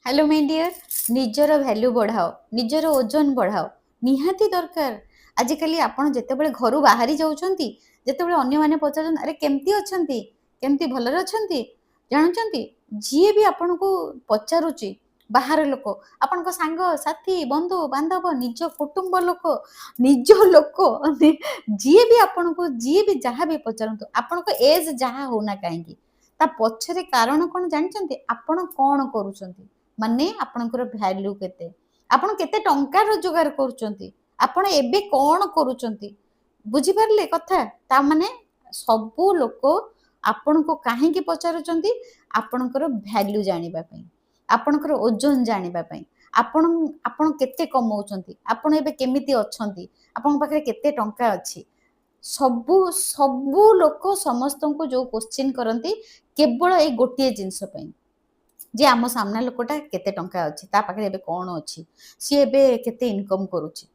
Hello my dear निजर value बढ़ाओ निजर ओजन बढ़ाओ निहाती दरकार। आजिकली आपण जितेबाला घर बाहरी जाऊँगी जितेबाला अन्य मैंने पचार अरे केमती अच्छा केमती भलरे अच्छा जानते जी भी आपन को पचारुची बाहर लोक आपण सांग साथी बंधु बांधव निज कुटुंब निज लोक जी भी आपन को जी भी जहाँ भी पचारतु आपण को एज जहाँ होना कहीं ता पछरे कारण कौन जानते आपण कौन करूछंती माने आपणकर भैल्यू केते आपण केते टंका रोजगार करूछंती आपण एबे कौन करूछंती बुझी पारले कथा ता माने सबु लोक आपण को काहे की पचारुछंती आपणकर भैल्यू जानिबा पई आपणकर ओजन जानिबा पई आपण आपण केते कमाउछंती आपण एबे केमिति अछंती आपण पाखरे केते टंका अछि सबु सबु लोक समस्त को जो क्वेश्चन करती केवल ए गोटे जिनस पई जे आम सामना लोकटा केते टंका अछि ता पाखरे एबे कोन अछि सी एबे केते इनकम करूछि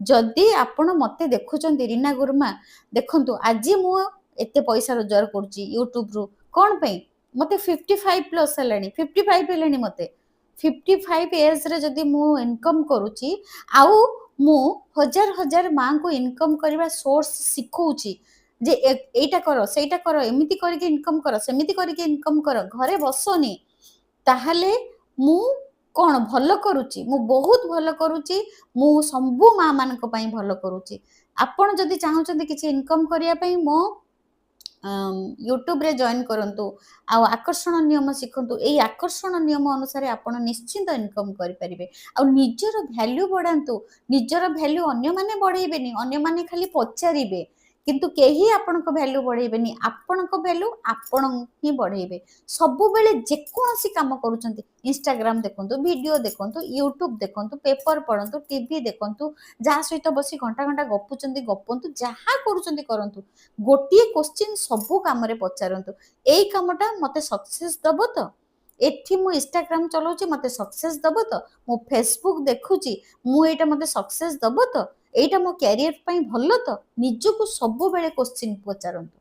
जदि आपण मते देखुचंती रीना गुरुमा देखंतु आज मु एते पैसा रोजगार करूछि यूट्यूब रु कोन पई मते 55 प्लस हलानी 55 हलानी मते 55 एज रे जदि मु इनकम करूछि आउ मु हजार हजार मां को इनकम करबा सोर्स सिखौछि जे एटा करो सेटा करो एमिति करके इनकम करो सेमिति करके इनकम करो घरे बसोनी ताहले मु कौन भल करुच्ची मु बहुत भल करुच्ची मु सबु माँ मान भल करुच्ची आपण जदि चाहूँ किसी इनकम करने मो यूट्यूब रे जॉइन करंतु आ आकर्षण नियम शिखंतु एई आकर्षण नियम अनुसार आपण निश्चिंत इनकम करि परिबे आ निजर वैल्यू बढ़ांतु निजर वैल्यू अन्य माने बढ़ेबेनी अन्य माने खाली पचारिबे किंतु केही आपनको वैल्यू बढ़ेबेनी आपनको वैल्यू आपण ही बढ़ेबे सबु बेले जेकोसी काम करूचंती इंस्टाग्राम देखंतु वीडियो देखंतु यूट्यूब देखंतु पेपर पढंतु टीवी देखंतु जहा सहित बसी घंटा घंटा गपुचंती गपंतु जहा करूचंती करंतु गोटिए क्वेश्चन सबु काम रे पचारंतु एई कामटा मते सक्सेस दबो तो एठी मु इंस्टाग्राम चलाउची मते सक्सेस दबो तो मु फेसबुक देखुची मु एटा मते सक्सेस दबो तो एटा मो कैरियर पई भलो तो निजको सबु बेले क्वेश्चन पचारंतु।